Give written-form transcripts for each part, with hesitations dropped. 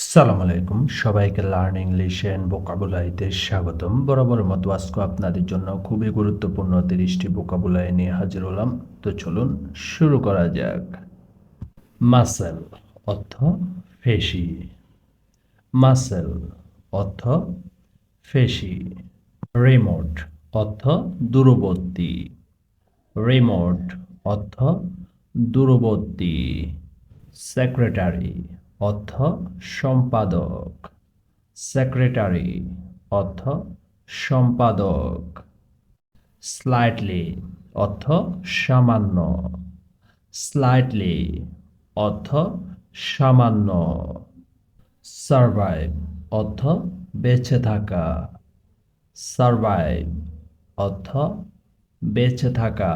সালাম আলাইকুম সবাইকে লার্ন ইংলিশ অ্যান্ড ভোকাবুলারিতে স্বাগতম। বরাবর মতো আজকে আপনাদের জন্য খুবই গুরুত্বপূর্ণ 30টি ভোকাবুলারি নিয়ে হাজির হলাম। তো চলুন শুরু করা যাক। মাসেল অর্থ পেশি। মাসেল অর্থ পেশি। রিমোট অর্থ দূরবর্তী। রিমোট অর্থ দূরবর্তী। সেক্রেটারি অর্থ সম্পাদক। সেক্রেটারি অর্থ সম্পাদক। স্লাইটলি অর্থ সামান্য। স্লাইটলি অর্থ সামান্য। সারভাইভ অর্থ বেঁচে থাকা। সারভাইভ অর্থ বেঁচে থাকা।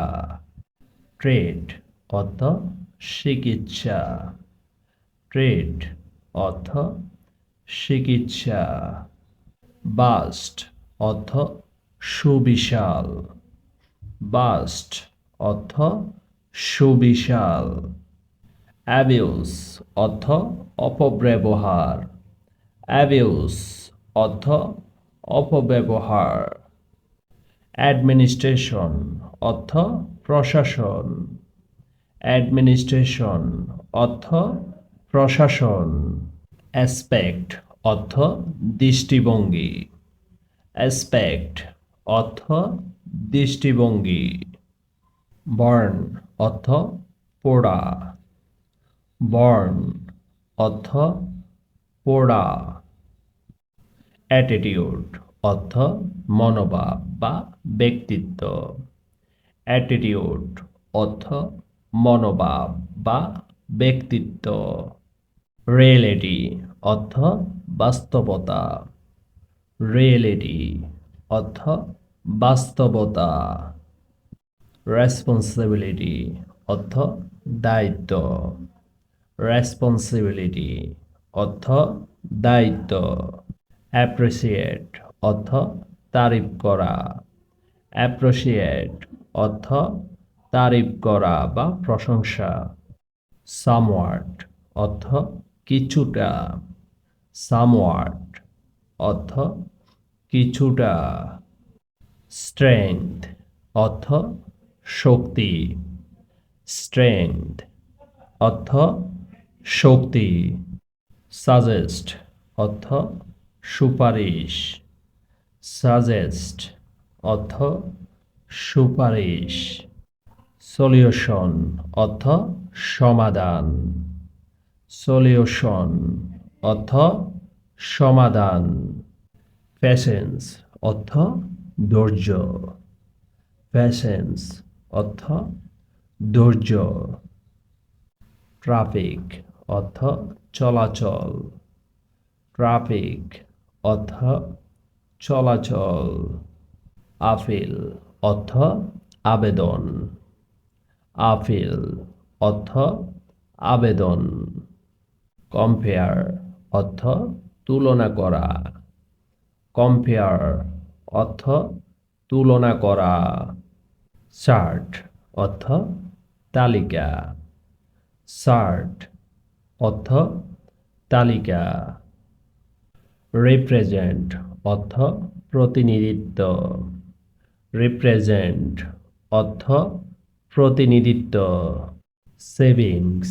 ট্রেড অর্থ চিকিৎসা। ট্রেড অর্থ চিকিৎসা। বাস্ট অর্থ সুবিশাল। বাস্ট অর্থ সুবিশাল। অ্যাবিউস অর্থ অপব্যবহার। অ্যাবিউস অর্থ অপব্যবহার। অ্যাডমিনিস্ট্রেশন অর্থ প্রশাসন। অ্যাডমিনিস্ট্রেশন অর্থ প্রশাসন। অ্যাসপেক্ট অর্থ দৃষ্টিভঙ্গি। অ্যাসপেক্ট অর্থ দৃষ্টিভঙ্গি। বার্ন অর্থ পোড়া। বার্ন অর্থ পোড়া। অ্যাটিটিউড অর্থ মনোভাব বা ব্যক্তিত্ব। অ্যাটিটিউড অর্থ মনোভাব বা ব্যক্তিত্ব। রিয়েলিটি অর্থ বাস্তবতা। রিয়েলিটি অর্থ বাস্তবতা। রেসপন্সিবিলিটি অর্থ দায়িত্ব। রেসপন্সিবিলিটি অর্থ দায়িত্ব। অ্যাপ্রিসিয়েট অর্থ তারিফ করা। অ্যাপ্রিসিয়েট অর্থ তারিফ করা বা প্রশংসা। সামওয়াট অর্থ কিছুটা। সামওয়াট অর্থ কিছুটা। স্ট্রেংথ অর্থ শক্তি। স্ট্রেংথ অর্থ শক্তি। সাজেস্ট অর্থ সুপারিশ। সাজেস্ট অর্থ সুপারিশ। সলিউশন অর্থ সমাধান। সলিউশন অর্থ সমাধান। পেশেন্স অর্থ ধৈর্য। পেশেন্স অর্থ ধৈর্য। ট্রাফিক অর্থ চলাচল। ট্রাফিক অর্থ চলাচল। আপিল অর্থ আবেদন। আপিল অর্থ আবেদন। কম্পেয়ার অর্থ তুলনা করা। কম্পেয়ার অর্থ তুলনা করা। চার্ট অর্থ তালিকা। চার্ট অর্থ তালিকা। রিপ্রেজেন্ট অর্থ প্রতিনিধিত্ব। রিপ্রেজেন্ট অর্থ প্রতিনিধিত্ব। সেভিংস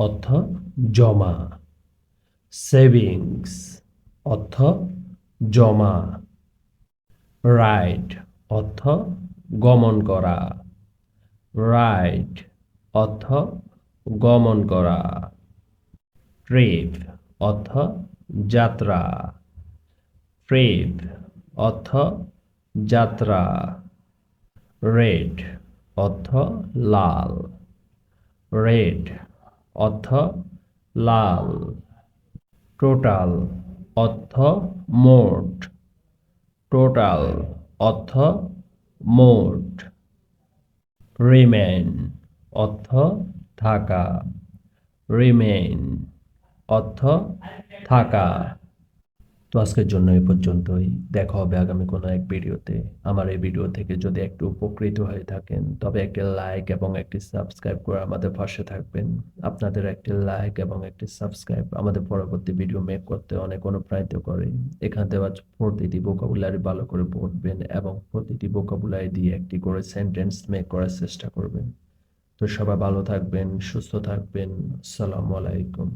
অর্থ জমা। সেভিংস অর্থ জমা। রাইড অর্থ গমন করা। রাইড অর্থ গমন করা। ট্রিপ অর্থ যাত্রা। ট্রিপ অর্থ যাত্রা। রেড অর্থ লাল। রেড অর্থ লাল। টোটাল অর্থ মোট। টোটাল অর্থ মোট। রিমেন অর্থ থাকা। রিমেন অর্থ থাকা। তো আজকের জন্য এই পর্যন্তই। দেখা হবে আগামী কোনো এক ভিডিওতে। আমার এই ভিডিও থেকে যদি একটু উপকৃত হয়ে থাকেন তবে একটি লাইক এবং একটি সাবস্ক্রাইব করে আমাদের পাশে থাকবেন। আপনাদের একটি লাইক এবং একটি সাবস্ক্রাইব আমাদের পরবর্তী ভিডিও মেক করতে অনেক অনুপ্রাণিত করে। এখান থেকে প্রতিটি ভোকাবুলারি ভালো করে পড়বেন এবং প্রতিটি ভোকাবুলারি দিয়ে একটি করে সেন্টেন্স মেক করার চেষ্টা করবেন। তো সবাই ভালো থাকবেন, সুস্থ থাকবেন। আসসালামু আলাইকুম।